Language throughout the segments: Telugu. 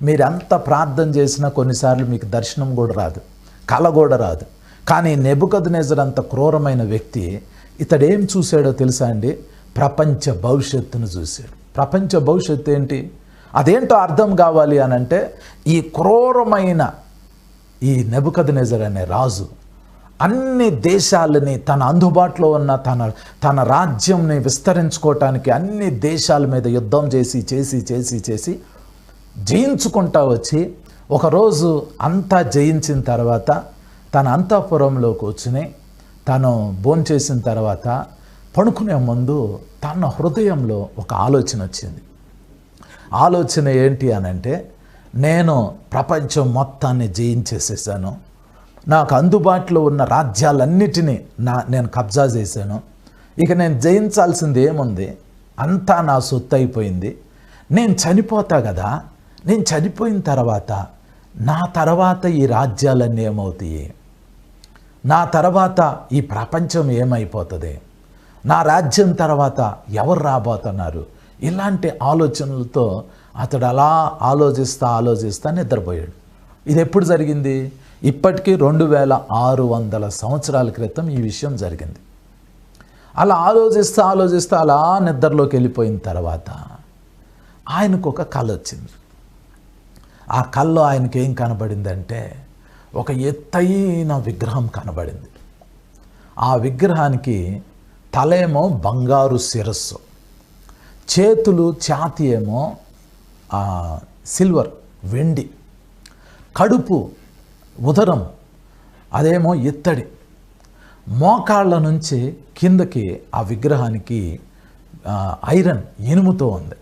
మీరెంత ప్రార్థన చేసినా కొన్నిసార్లు మీకు దర్శనం కూడా రాదు, కల కూడా రాదు. కానీ నెబుకద్నెజర్ అంత క్రూరమైన వ్యక్తి, ఇతడేం చూశాడో తెలుసా అండి? ప్రపంచ భవిష్యత్తును చూశాడు. ప్రపంచ భవిష్యత్తు ఏంటి? అదేంటో అర్థం కావాలి అని అంటే, ఈ క్రూరమైన ఈ నెబుకద్నెజర్ అనే రాజు అన్ని దేశాలని తన అందుబాటులో ఉన్న తన రాజ్యంని విస్తరించుకోవటానికి అన్ని దేశాల మీద యుద్ధం చేసి జయించుకుంటా వచ్చి ఒకరోజు అంతా జయించిన తర్వాత తన అంతఃపురంలో కూర్చుని తను భోంచేసిన తర్వాత పడుకునే ముందు తన హృదయంలో ఒక ఆలోచన వచ్చింది. ఆలోచన ఏంటి అనంటే, నేను ప్రపంచం మొత్తాన్ని జయించేసేసాను, నాకు అందుబాటులో ఉన్న రాజ్యాలన్నిటినీ నేను కబ్జా చేశాను, ఇక నేను జయించాల్సింది ఏముంది, అంతా నా సొత్తు అయిపోయింది, నేను చనిపోతా కదా, నేను చనిపోయిన తర్వాత నా తర్వాత ఈ రాజ్యాలన్నీ ఏమవుతాయి, నా తర్వాత ఈ ప్రపంచం ఏమైపోతుంది, నా రాజ్యం తర్వాత ఎవరు రాబోతున్నారు, ఇలాంటి ఆలోచనలతో అతడు అలా ఆలోచిస్తా నిద్రపోయాడు. ఇది ఎప్పుడు జరిగింది? ఇప్పటికీ 2600 సంవత్సరాల క్రితం ఈ విషయం జరిగింది. అలా ఆలోచిస్తా అలా నిద్రలోకి వెళ్ళిపోయిన తర్వాత ఆయనకు ఒక కళ వచ్చింది. ఆ కళలో ఆయనకి ఏం కనబడిందంటే, ఒక ఎత్తైన విగ్రహం కనబడింది. ఆ విగ్రహానికి తలేమో బంగారు శిరస్సు, చేతులు ఛాతీ ఏమో సిల్వర్ వెండి, కడుపు ఉదరం అదేమో ఇత్తడి, మోకాళ్ళ నుంచి కిందకి ఆ విగ్రహానికి ఐరన్ ఇనుముతో ఉంది,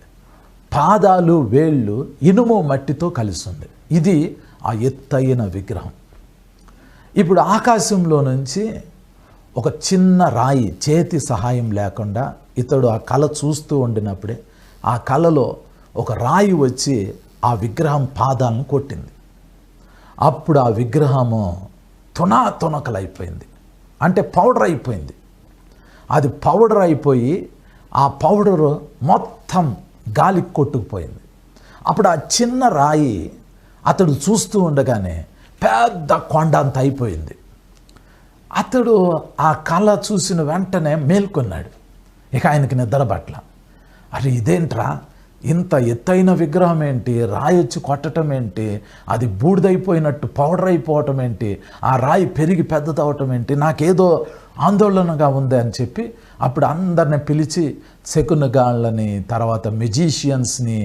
పాదాలు వేళ్ళు ఇనుము మట్టితో కలిసి ఉంది. ఇది ఆ ఎత్తైన విగ్రహం. ఇప్పుడు ఆకాశంలో నుంచి ఒక చిన్న రాయి, చేతి సహాయం లేకుండా ఇతడు ఆ కళ చూస్తూ ఉండినప్పుడే ఆ కళలో ఒక రాయి వచ్చి ఆ విగ్రహం పాదాలను కొట్టింది. అప్పుడు ఆ విగ్రహము తునకలైపోయింది, అంటే పౌడర్ అయిపోయింది. అది పౌడర్ అయిపోయి ఆ పౌడరు మొత్తం గాలికి కొట్టుకుపోయింది. అప్పుడు ఆ చిన్న రాయి అతడు చూస్తూ ఉండగానే పెద్ద కొండ అంత అయిపోయింది. అతడు ఆ కళ చూసిన వెంటనే మేల్కొన్నాడు. ఇక ఆయనకి నిద్ర పట్ల. అరే ఇదేంట్రా, ఇంత ఎత్తైన విగ్రహం ఏంటి, రాయి వచ్చి కొట్టడం ఏంటి, అది బూడిదైపోయినట్టు పౌడర్ అయిపోవటం ఏంటి, ఆ రాయి పెరిగి పెద్దదవటం ఏంటి, నాకేదో ఆందోళనగా ఉంది అని చెప్పి అప్పుడు అందరిని పిలిచి శకునగాళ్ళని, తర్వాత మెజీషియన్స్ని,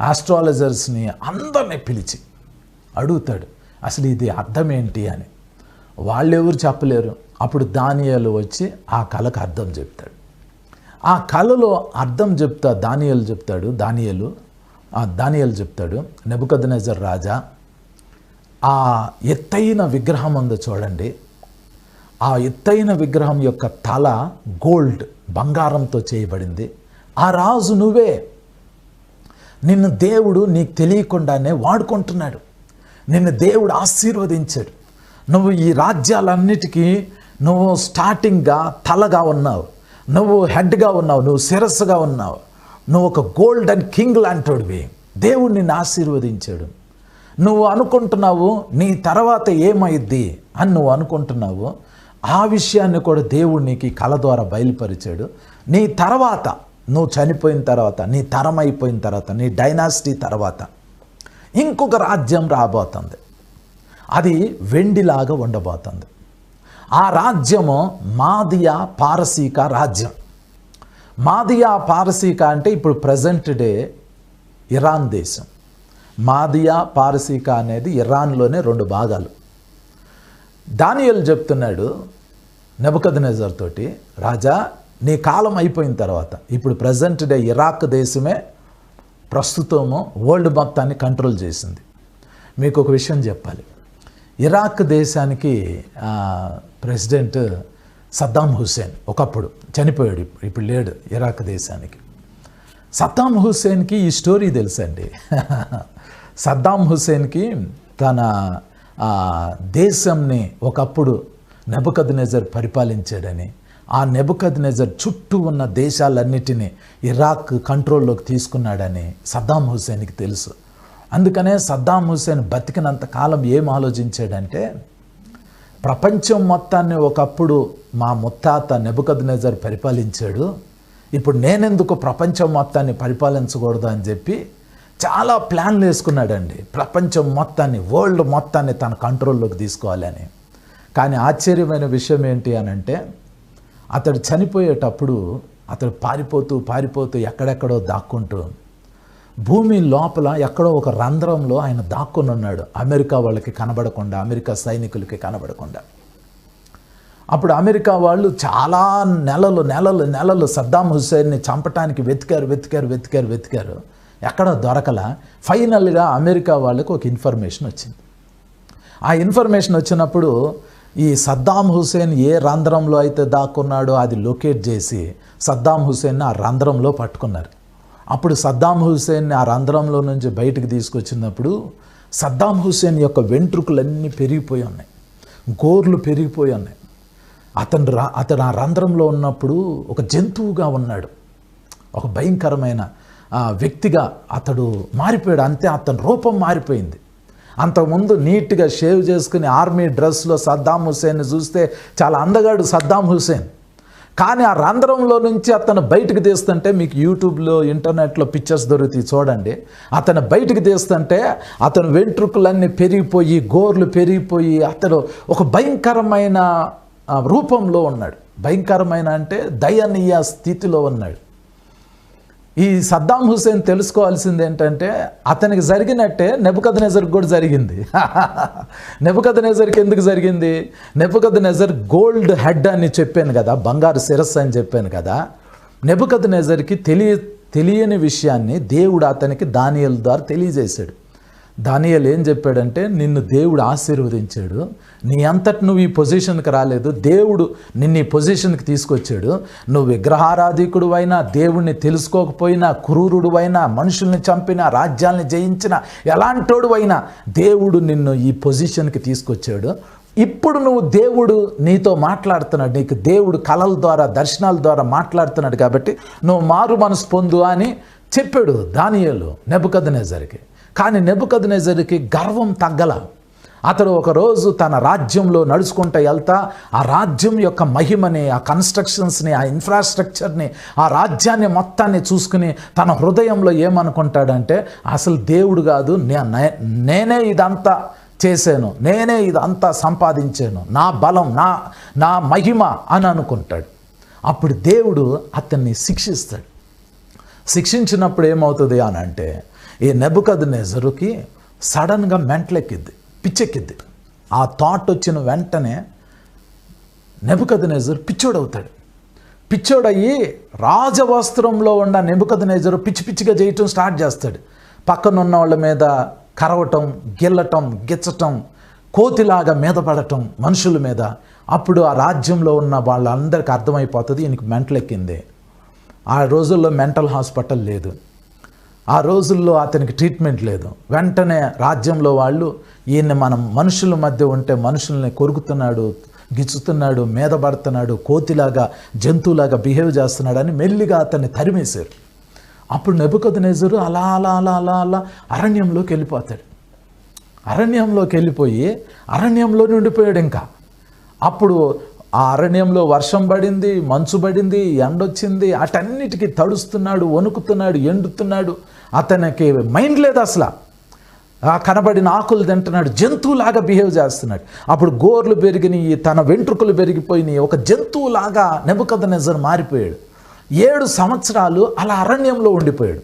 ఆస్ట్రాలజర్స్ని అందరినీ పిలిచి అడుగుతాడు, అసలు ఇది అర్థం ఏంటి అని. వాళ్ళెవరు చెప్పలేరు. అప్పుడు దానియేలు వచ్చి ఆ కళకు అర్థం చెప్తాడు. ఆ కళలో అర్థం దానియేలు చెప్తాడు, నెబుకద్నెజర్ రాజా, ఆ ఎత్తైన విగ్రహం ఉందో చూడండి, ఆ ఎత్తైన విగ్రహం యొక్క తల గోల్డ్, బంగారంతో చేయబడింది. ఆ రాజు నువ్వే. నిన్ను దేవుడు నీకు తెలియకుండానే వాడుకుంటున్నాడు. నిన్ను దేవుడు ఆశీర్వదించాడు. నువ్వు ఈ రాజ్యాలన్నిటికీ నువ్వు స్టార్టింగ్గా తలగా ఉన్నావు, నువ్వు హెడ్గా ఉన్నావు, నువ్వు శిరస్సుగా ఉన్నావు, నువ్వు ఒక గోల్డెన్ కింగ్ లాంటివి. దేవుడు నిన్ను ఆశీర్వదించాడు. నువ్వు అనుకుంటున్నావు నీ తర్వాత ఏమైద్ది అని నువ్వు అనుకుంటున్నావు. ఆ విషయాన్ని కూడా దేవుడు నీకు కళ ద్వారా బయలుపరిచాడు. నీ తర్వాత, నువ్వు చనిపోయిన తర్వాత, నీ తరం అయిపోయిన తర్వాత, నీ డైనాసిటీ తర్వాత ఇంకొక రాజ్యం రాబోతుంది. అది వెండిలాగా ఉండబోతుంది. ఆ రాజ్యము మాదియా పారసీక రాజ్యం. మాదియా పారసీక అంటే ఇప్పుడు ప్రజెంట్ డే ఇరాన్ దేశం. మాదియా పారసీక అనేది ఇరాన్లోనే 2 భాగాలు. దానియేలు చెప్తున్నాడు నెబుకద్నెజర్ తోటి, రాజా నీ కాలం అయిపోయిన తర్వాత, ఇప్పుడు ప్రజెంట్ డే ఇరాక్ దేశమే ప్రస్తుతము వరల్డ్ మొత్తాన్ని కంట్రోల్ చేసింది. మీకు ఒక విషయం చెప్పాలి. ఇరాక్ దేశానికి ప్రెసిడెంట్ సద్దాం హుస్సేన్ ఒకప్పుడు చనిపోయాడు, ఇప్పుడు లేడు ఇరాక్ దేశానికి. సద్దాం హుస్సేన్కి ఈ స్టోరీ తెలుసండి. సద్దాం హుస్సేన్కి తన దేశంని ఒకప్పుడు నెబుకద్నెజర్ పరిపాలించాడని, ఆ నెబుకద్నెజర్ చుట్టూ ఉన్న దేశాలన్నిటినీ ఇరాక్ కంట్రోల్లోకి తీసుకున్నాడని సద్దాం హుస్సేన్కి తెలుసు. అందుకనే సద్దాం హుస్సేన్ బతికినంత కాలం ఏం ఆలోచించాడంటే, ప్రపంచం మొత్తాన్ని ఒకప్పుడు మా ముత్తాత నెబుకద్నెజర్ పరిపాలించాడు, ఇప్పుడు నేనెందుకు ప్రపంచం మొత్తాన్ని పరిపాలించకూడదు అని చెప్పి చాలా ప్లాన్లు వేసుకున్నాడండి. ప్రపంచం మొత్తాన్ని, వరల్డ్ మొత్తాన్ని తన కంట్రోల్లోకి తీసుకోవాలని. కానీ ఆశ్చర్యమైన విషయం ఏంటి అని అంటే, అతడు చనిపోయేటప్పుడు అతడు పారిపోతూ ఎక్కడెక్కడో దాక్కుంటూ భూమి లోపల ఎక్కడో ఒక రంధ్రంలో ఆయన దాక్కుని ఉన్నాడు, అమెరికా వాళ్ళకి కనబడకుండా, అమెరికా సైనికులకి కనబడకుండా. అప్పుడు అమెరికా వాళ్ళు చాలా నెలలు సద్దాం హుస్సేన్ని చంపటానికి వెతికారు, ఎక్కడ దొరకల. ఫైనల్గా అమెరికా వాళ్ళకి ఒక ఇన్ఫర్మేషన్ వచ్చింది. ఆ ఇన్ఫర్మేషన్ వచ్చినప్పుడు ఈ సద్దాం హుస్సేన్ ఏ రంధ్రంలో అయితే దాక్కున్నాడో అది లొకేట్ చేసి సద్దాం హుస్సేన్ని ఆ రంధ్రంలో పట్టుకున్నారు. అప్పుడు సద్దాం హుస్సేన్ని ఆ రంధ్రంలో నుంచి బయటకు తీసుకొచ్చినప్పుడు సద్దాం హుస్సేన్ యొక్క వెంట్రుకలన్నీ పెరిగిపోయి ఉన్నాయి, గోర్లు పెరిగిపోయి ఉన్నాయి. అతను ఆ రంధ్రంలో ఉన్నప్పుడు ఒక జంతువుగా ఉన్నాడు, ఒక భయంకరమైన వ్యక్తిగా అతడు మారిపోయాడు. అంతే, అతని రూపం మారిపోయింది. అంతకుముందు నీట్గా షేవ్ చేసుకుని ఆర్మీ డ్రెస్లో సద్దాం హుస్సేన్ని చూస్తే చాలా అందగాడు సద్దాం హుస్సేన్. కానీ ఆ రంధ్రంలో నుంచి అతను బయటకు తీస్తుంటే, మీకు యూట్యూబ్లో ఇంటర్నెట్లో పిక్చర్స్ దొరుకుతాయి చూడండి, అతను బయటకు తీస్తుంటే అతను వెంట్రుకలన్నీ పెరిగిపోయి, గోర్లు పెరిగిపోయి, అతడు ఒక భయంకరమైన రూపంలో ఉన్నాడు. భయంకరమైన అంటే దయనీయ స్థితిలో ఉన్నాడు. ఈ సద్దాం హుస్సేన్ తెలుసుకోవాల్సింది ఏంటంటే, అతనికి జరిగినట్టే నెబుకద్నెజర్కి కూడా జరిగింది. నెబుకద్నెజర్కి ఎందుకు జరిగింది? నెబుకద్నెజర్ గోల్డ్ హెడ్ అని చెప్పాను కదా, బంగారు శిరస్సు అని చెప్పాను కదా. నెబుకద్నెజర్కి తెలియని విషయాన్ని దేవుడు అతనికి దానియేలు ద్వారా తెలియజేశాడు. దానియేలు ఏం చెప్పాడంటే, నిన్ను దేవుడు ఆశీర్వదించాడు, నీ అంతటి నువ్వు ఈ పొజిషన్కి రాలేదు, దేవుడు నిన్ను ఈ పొజిషన్కి తీసుకొచ్చాడు. నువ్వు విగ్రహారాధికుడు అయినా, దేవుణ్ణి తెలుసుకోకపోయినా, క్రూరుడు అయినా, మనుషుల్ని చంపినా, రాజ్యాల్ని జయించిన ఎలాంటోడు అయినా దేవుడు నిన్ను ఈ పొజిషన్కి తీసుకొచ్చాడు. ఇప్పుడు నువ్వు దేవుడు నీతో మాట్లాడుతున్నాడు, నీకు దేవుడు కళల ద్వారా, దర్శనాల ద్వారా మాట్లాడుతున్నాడు, కాబట్టి నువ్వు మారు మనసు పొందు అని చెప్పాడు దానియేలు నెబుకద్నెజర్కి. కానీ నెబుకద్నెజర్కి గర్వం తగ్గల. అతడు ఒకరోజు తన రాజ్యంలో నడుచుకుంటూ వెళ్తా ఆ రాజ్యం యొక్క మహిమని, ఆ కన్స్ట్రక్షన్స్ని, ఆ ఇన్ఫ్రాస్ట్రక్చర్ని, ఆ రాజ్యాన్ని మొత్తాన్ని చూసుకుని తన హృదయంలో ఏమనుకుంటాడంటే, అసలు దేవుడు కాదు, నేనే ఇదంతా చేశాను, నేనే ఇదంతా సంపాదించాను, నా బలం, నా మహిమ అని అనుకుంటాడు. అప్పుడు దేవుడు అతన్ని శిక్షిస్తాడు. శిక్షించినప్పుడు ఏమవుతుంది అని అంటే, ఈ నెబుకద్నెజరుకి సడన్గా మెంటలెక్కిద్ది, పిచ్చెక్కిద్ది. ఆ థాట్ వచ్చిన వెంటనే నెబుకద్నెజరు పిచ్చోడవుతాడు. పిచ్చోడయ్యి రాజవస్త్రంలో ఉన్న నెబుకద్నెజరు పిచ్చిగా చేయటం స్టార్ట్ చేస్తాడు. పక్కనున్న వాళ్ళ మీద కరవటం, గిచ్చటం, కోతిలాగా మీద పడటం మనుషుల మీద. అప్పుడు ఆ రాజ్యంలో ఉన్న వాళ్ళందరికీ అర్థమైపోతుంది ఈయనకి మెంటలెక్కింది. ఆ రోజుల్లో మెంటల్ హాస్పిటల్ లేదు, ఆ రోజుల్లో అతనికి ట్రీట్మెంట్ లేదు. వెంటనే రాజ్యంలో వాళ్ళు ఈయన్ని మనం మనుషుల మధ్య ఉంటే మనుషుల్ని కొరుకుతున్నాడు, గిచ్చుతున్నాడు, మీద పడుతున్నాడు, కోతిలాగా జంతువులాగా బిహేవ్ చేస్తున్నాడని మెల్లిగా అతన్ని తరిమేశారు. అప్పుడు నెబుకద్నెజరు అలా అరణ్యంలోకి వెళ్ళిపోతాడు. అరణ్యంలోకి వెళ్ళిపోయి అరణ్యంలోనే ఉండిపోయాడు. ఇంకా అప్పుడు ఆ అరణ్యంలో వర్షం పడింది, మంచు పడింది, ఎండొచ్చింది, అటన్నిటికీ తడుస్తున్నాడు, వణుకుతున్నాడు, ఎండుతున్నాడు. అతనికి మైండ్ లేదు అసలు. కనబడిన ఆకులు తింటున్నాడు, జంతువులాగా బిహేవ్ చేస్తున్నాడు. అప్పుడు గోర్లు పెరిగినాయి, తన వెంట్రుకలు పెరిగిపోయినాయి, ఒక జంతువులాగా నెబుకద్నెజర్ మారిపోయాడు. 7 సంవత్సరాలు అలా అరణ్యంలో ఉండిపోయాడు.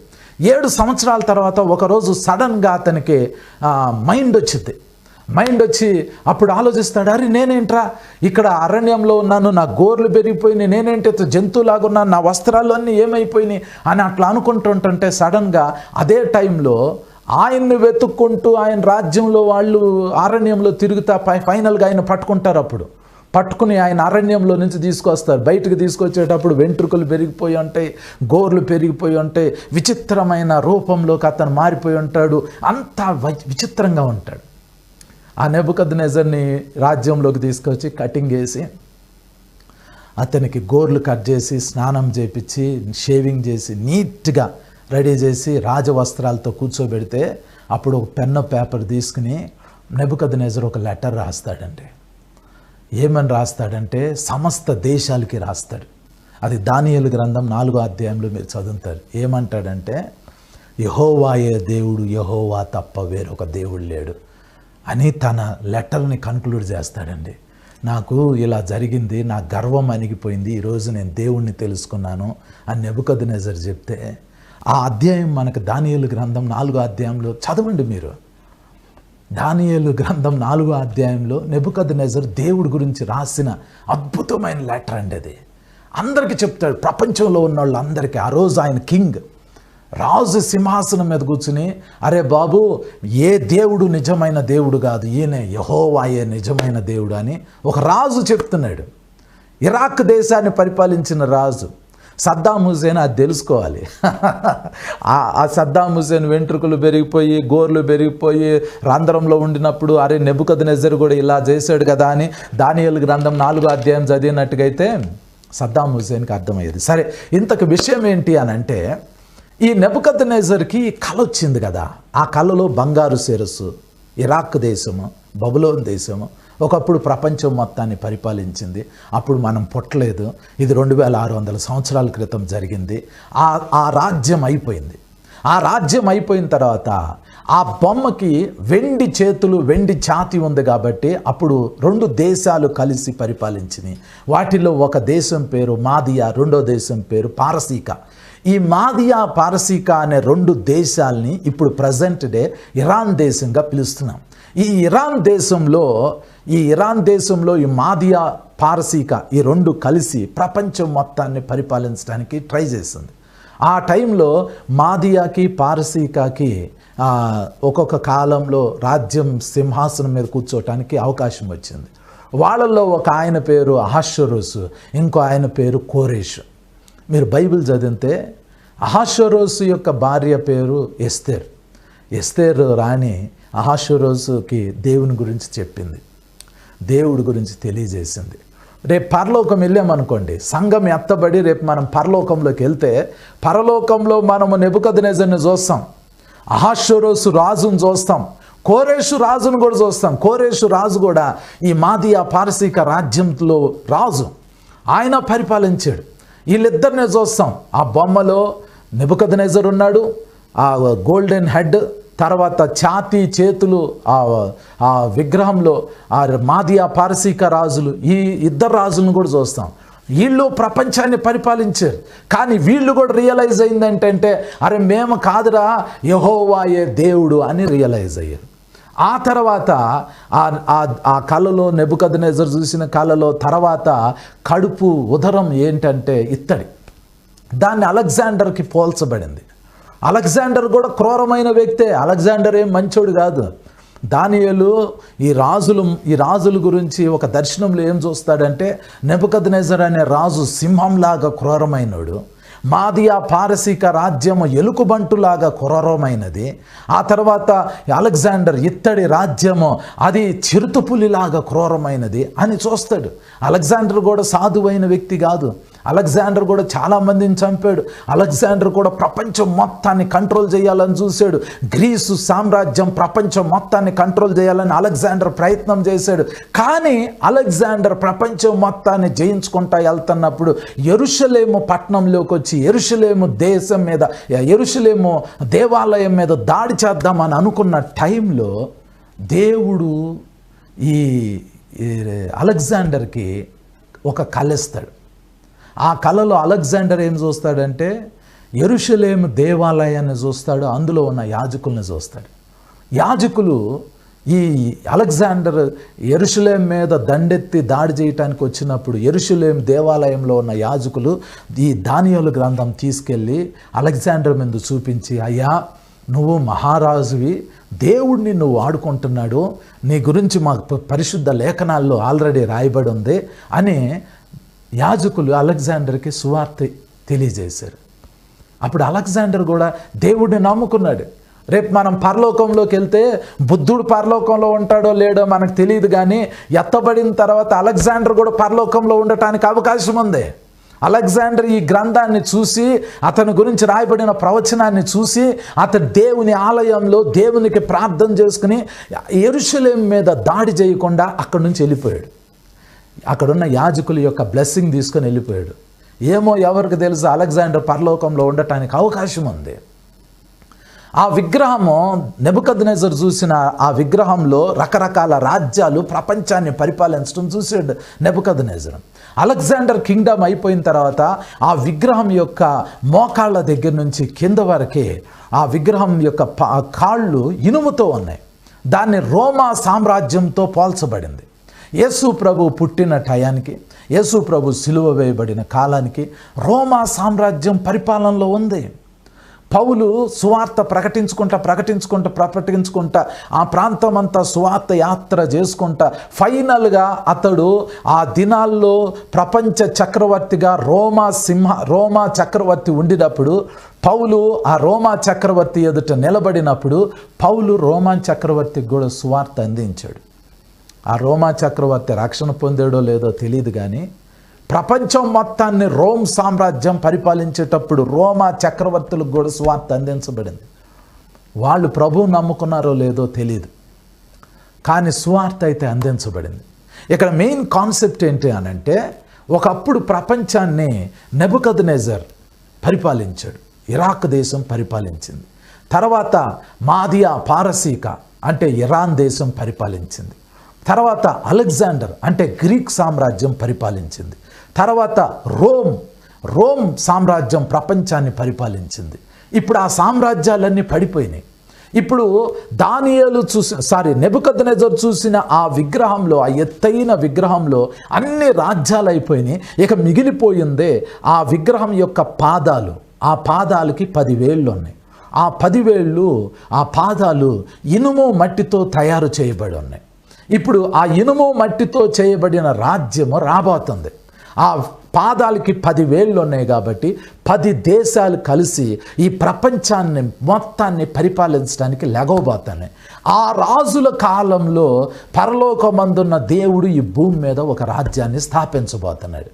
7 సంవత్సరాల తర్వాత ఒకరోజు సడన్గా అతనికి మైండ్ వచ్చి అప్పుడు ఆలోచిస్తాడు, అరే నేనేంట్రా ఇక్కడ అరణ్యంలో ఉన్నాను, నా గోర్లు పెరిగిపోయినాయి, నేనేంటి జంతువులాగా ఉన్నాను, నా వస్త్రాలు అన్నీ ఏమైపోయినాయి అని అట్లా అనుకుంటుంటే సడన్గా అదే టైంలో ఆయన్ని వెతుక్కుంటూ ఆయన రాజ్యంలో వాళ్ళు అరణ్యంలో తిరుగుతా ఫైనల్గా ఆయన పట్టుకుంటారు. అప్పుడు పట్టుకుని ఆయన అరణ్యంలో నుంచి తీసుకొస్తారు. బయటకు తీసుకొచ్చేటప్పుడు వెంట్రుకలు పెరిగిపోయి ఉంటాయి, గోర్లు పెరిగిపోయి ఉంటాయి, విచిత్రమైన రూపంలోకి అతను మారిపోయి ఉంటాడు, అంతా విచిత్రంగా ఉంటాడు. ఆ నెబుకద్నెజర్ని రాజ్యంలోకి తీసుకొచ్చి కటింగ్ చేసి అతనికి గోర్లు కట్ చేసి స్నానం చేపించి షేవింగ్ చేసి నీట్గా రెడీ చేసి రాజవస్త్రాలతో కూర్చోబెడితే అప్పుడు ఒక పెన్ను పేపర్ తీసుకుని నెబుకద్నెజరు ఒక లెటర్ రాస్తాడండి. ఏమని రాస్తాడంటే సమస్త దేశాలకి రాస్తాడు. అది దానియేలు గ్రంథం 4వ అధ్యాయంలో మీరు చదువుతారు. ఏమంటాడంటే యెహోవాయే దేవుడు, యెహోవా తప్ప వేరొక దేవుడు లేడు అని తన లెటర్ని కన్క్లూడ్ చేస్తాడండి. నాకు ఇలా జరిగింది, నా గర్వం అణిగిపోయింది, ఈరోజు నేను దేవుణ్ణి తెలుసుకున్నాను అని నెబుకద్నెజరు చెప్తే ఆ అధ్యాయం మనకు దానియేలు గ్రంథం 4వ అధ్యాయంలో చదవండి మీరు. దానియేలు గ్రంథం 4వ అధ్యాయంలో నెబుకద్నెజరు దేవుడి గురించి రాసిన అద్భుతమైన లెటర్ అండి. అది అందరికీ చెప్తాడు, ప్రపంచంలో ఉన్న వాళ్ళందరికీ. ఆ రోజు ఆయన కింగ్, రాజు సింహాసనం మీద కూర్చుని, అరే బాబు, ఏ దేవుడు నిజమైన దేవుడు కాదు, ఈయన యెహోవాయే నిజమైన దేవుడు అని ఒక రాజు చెప్తున్నాడు. ఇరాక్ దేశాన్ని పరిపాలించిన రాజు సద్దాం హుసేన్. అది తెలుసుకోవాలి. ఆ సద్దాం హుసేన్ వెంట్రుకలు పెరిగిపోయి, గోర్లు పెరిగిపోయి రంధ్రంలో ఉండినప్పుడు అరే నెబుకద్నెజరు కూడా ఇలా చేశాడు కదా అని దానియేలు గ్రంథం 4వ అధ్యాయం చదివినట్టుగైతే సద్దాం హుసేన్కి అర్థమయ్యేది. సరే, ఇంతకు విషయం ఏంటి అని అంటే, ఈ నెబుకద్నెజర్కి కళ వచ్చింది కదా. ఆ కళలో బంగారు శిరస్సు, ఇరాక్ దేశము, బబులోన్ దేశము ఒకప్పుడు ప్రపంచం మొత్తాన్ని పరిపాలించింది. అప్పుడు మనం పుట్టలేదు, ఇది 2600 సంవత్సరాల క్రితం జరిగింది. ఆ రాజ్యం అయిపోయింది. ఆ రాజ్యం అయిపోయిన తర్వాత ఆ బొమ్మకి వెండి చేతులు, వెండి ఛాతీ ఉంది కాబట్టి అప్పుడు 2 దేశాలు కలిసి పరిపాలించినాయి. వాటిలో ఒక దేశం పేరు మాదియా, రెండో దేశం పేరు పారసీక. ఈ మాదియా, పారసీక అనే 2 దేశాలని ఇప్పుడు ప్రజెంట్ డే ఇరాన్ దేశంగా పిలుస్తున్నాం. ఈ ఇరాన్ దేశంలో ఈ మాదియా, పారసీక ఈ 2 కలిసి ప్రపంచం మొత్తాన్ని పరిపాలించడానికి ట్రై చేసింది. ఆ టైంలో మాదియాకి, పారసీకకి ఒక్కొక్క కాలంలో రాజ్యం సింహాసనం మీద కూర్చోటానికి అవకాశం వచ్చింది. వాళ్ళల్లో ఒక ఆయన పేరు అహష్వేరోషు, ఇంకో ఆయన పేరు కోరేషు. మీరు బైబిల్ చదివితే అహష్వేరోషు యొక్క భార్య పేరు ఎస్తేర్. ఎస్తేర్ రాణి అహష్వేరోషుకి దేవుని గురించి చెప్పింది, దేవుడి గురించి తెలియజేసింది. రేపు పరలోకం వెళ్ళామనుకోండి, సంఘం ఎత్తబడి రేపు మనం పరలోకంలోకి వెళ్తే, పరలోకంలో మనము నెబుకద్నెజరుని చూస్తాం, అహష్వేరోషు రాజును చూస్తాం, కోరేషు రాజును కూడా చూస్తాం. కోరేషు రాజు కూడా ఈ మాదియా, పారసీక రాజ్యంలో రాజు, ఆయన పరిపాలించాడు. వీళ్ళిద్దరినే చూస్తాం. ఆ బొమ్మలో నెబుకద్నెజరు ఉన్నాడు, ఆ గోల్డెన్ హెడ్, తర్వాత ఛాతీ, చేతులు, ఆ విగ్రహంలో ఆ మాదియా, పారసీక రాజులు, ఈ 2 రాజులను కూడా చూస్తాం. వీళ్ళు ప్రపంచాన్ని పరిపాలించారు. కానీ వీళ్ళు కూడా రియలైజ్ అయిందంటే, అరే మేము కాదురా, యెహోవాయే దేవుడు అని రియలైజ్ అయ్యారు. ఆ తర్వాత ఆ కళలో, నెబుకద్నెజరు చూసిన కళలో తర్వాత కడుపు, ఉదరం ఏంటంటే ఇత్తడి. దాన్ని అలెగ్జాండర్కి పోల్చబడింది. అలెగ్జాండర్ కూడా క్రూరమైన వ్యక్తే. అలెగ్జాండర్ ఏం మంచోడు కాదు. దానియేలు ఈ రాజుల గురించి ఒక దర్శనంలో ఏం చూస్తాడంటే, నెబుకద్నెజరు అనే రాజు సింహంలాగా క్రూరమైనడు, మాదియా, పారసీక రాజ్యము ఎలుకబంటులాగా క్రూరమైనది, ఆ తర్వాత అలెగ్జాండర్ ఇత్తడి రాజ్యము అది చిరుతపులిలాగా క్రూరమైనది అని చూస్తాడు. అలెగ్జాండర్ కూడా సాధువైన వ్యక్తి కాదు. అలెగ్జాండర్ కూడా చాలామందిని చంపాడు. అలెగ్జాండర్ కూడా ప్రపంచం మొత్తాన్ని కంట్రోల్ చేయాలని చూశాడు. గ్రీసు సామ్రాజ్యం ప్రపంచం మొత్తాన్ని కంట్రోల్ చేయాలని అలెగ్జాండర్ ప్రయత్నం చేశాడు. కానీ అలెగ్జాండర్ ప్రపంచం మొత్తాన్ని జయించుకుంటా వెళ్తున్నప్పుడు యెరూషలేము పట్టణంలోకి వచ్చి యెరూషలేము దేశం మీద, యెరూషలేము దేవాలయం మీద దాడి చేద్దామని అనుకున్న టైంలో దేవుడు ఈ అలెగ్జాండర్కి ఒక కళ ఇస్తాడు. ఆ కళలో అలెగ్జాండర్ ఏం చూస్తాడంటే, యెరూషలేము దేవాలయాన్ని చూస్తాడు, అందులో ఉన్న యాజకుల్ని చూస్తాడు. యాజకులు ఈ అలెగ్జాండర్ యెరూషలేం మీద దండెత్తి దాడి చేయటానికి వచ్చినప్పుడు యెరూషలేం దేవాలయంలో ఉన్న యాజకులు ఈ దానియేలు గ్రంథం తీసుకెళ్ళి అలెగ్జాండర్ మీద చూపించి, అయ్యా నువ్వు మహారాజువి, దేవుడిని నువ్వు ఆడుకుంటున్నాడు, నీ గురించి మా పరిశుద్ధ లేఖనాల్లో ఆల్రెడీ రాయబడి ఉంది అని యాజకులు అలెగ్జాండర్కి సువార్త తెలియజేశారు. అప్పుడు అలెగ్జాండర్ కూడా దేవుడిని నమ్ముకున్నాడు. రేపు మనం పరలోకంలోకి వెళ్తే బుద్ధుడు పరలోకంలో ఉంటాడో లేడో మనకు తెలియదు, కానీ ఎత్తబడిన తర్వాత అలెగ్జాండర్ కూడా పరలోకంలో ఉండటానికి అవకాశం ఉంది. అలెగ్జాండర్ ఈ గ్రంథాన్ని చూసి, అతని గురించి రాయబడిన ప్రవచనాన్ని చూసి, అతను దేవుని ఆలయంలో దేవునికి ప్రార్థన చేసుకుని యెరూషలేము మీద దాడి చేయకుండా అక్కడి నుంచి వెళ్ళిపోయాడు. అక్కడున్న యాజకుల యొక్క బ్లెస్సింగ్ తీసుకొని వెళ్ళిపోయాడు. ఏమో ఎవరికి తెలుసు, అలెగ్జాండర్ పరలోకంలో ఉండటానికి అవకాశం ఉంది. ఆ విగ్రహము నెబుకద్నెజర్ చూసిన ఆ విగ్రహంలో రకరకాల రాజ్యాలు ప్రపంచాన్ని పరిపాలించడం చూసాడు నెబుకద్నెజర్. అలెగ్జాండర్ కింగ్డమ్ అయిపోయిన తర్వాత ఆ విగ్రహం యొక్క మోకాళ్ళ దగ్గర నుంచి కింద వరకే ఆ విగ్రహం యొక్క కాళ్ళు ఇనుముతో ఉన్నాయి. దాన్ని రోమా సామ్రాజ్యంతో పోల్చబడింది. యేసు ప్రభు పుట్టిన టయానికి, యేసు ప్రభు సిలువ వేయబడిన కాలానికి రోమా సామ్రాజ్యం పరిపాలనలో ఉంది. పౌలు సువార్త ప్రకటించుకుంటా ఆ ప్రాంతం అంతా సువార్త యాత్ర చేసుకుంటా ఫైనల్గా అతడు ఆ దినాల్లో ప్రపంచ చక్రవర్తిగా రోమా చక్రవర్తి ఉండినప్పుడు పౌలు ఆ రోమా చక్రవర్తి ఎదుట నిలబడినప్పుడు పౌలు రోమా చక్రవర్తికి కూడా సువార్త అందించాడు. ఆ రోమా చక్రవర్తి రక్షణ పొందాడో లేదో తెలియదు, కానీ ప్రపంచం మొత్తాన్ని రోమ్ సామ్రాజ్యం పరిపాలించేటప్పుడు రోమా చక్రవర్తులకు కూడా సువార్త అందించబడింది. వాళ్ళు ప్రభువు నమ్ముకున్నారో లేదో తెలియదు, కానీ సువార్త అయితే అందించబడింది. ఇక్కడ మెయిన్ కాన్సెప్ట్ ఏంటి అనంటే, ఒకప్పుడు ప్రపంచాన్ని నెబుకద్నెజర్ పరిపాలించాడు. ఇరాక్ దేశం పరిపాలించింది. తర్వాత మాదియా పారసీక అంటే ఇరాన్ దేశం పరిపాలించింది. తర్వాత అలెగ్జాండర్ అంటే గ్రీక్ సామ్రాజ్యం పరిపాలించింది. తర్వాత రోమ్ సామ్రాజ్యం ప్రపంచాన్ని పరిపాలించింది. ఇప్పుడు ఆ సామ్రాజ్యాలన్నీ పడిపోయినాయి. ఇప్పుడు నెబుకద్నెజర్ చూసిన ఆ విగ్రహంలో, ఆ ఎత్తైన విగ్రహంలో అన్ని రాజ్యాలు అయిపోయినాయి. ఇక మిగిలిపోయిందే ఆ విగ్రహం యొక్క పాదాలు. ఆ పాదాలకి 10 వేళ్ళు ఉన్నాయి. ఆ 10 వేళ్ళు, ఆ పాదాలు ఇనుము మట్టితో తయారు చేయబడి ఉన్నాయి. ఇప్పుడు ఆ ఇనుము మట్టితో చేయబడిన రాజ్యము రాబోతుంది. ఆ పాదాలకి 10 వేళ్ళు ఉన్నాయి కాబట్టి 10 దేశాలు కలిసి ఈ ప్రపంచాన్ని మొత్తాన్ని పరిపాలించడానికి లెగవబోతున్నాయి. ఆ రాజుల కాలంలో పరలోకమందున్న దేవుడు ఈ భూమి మీద ఒక రాజ్యాన్ని స్థాపించబోతున్నాడు.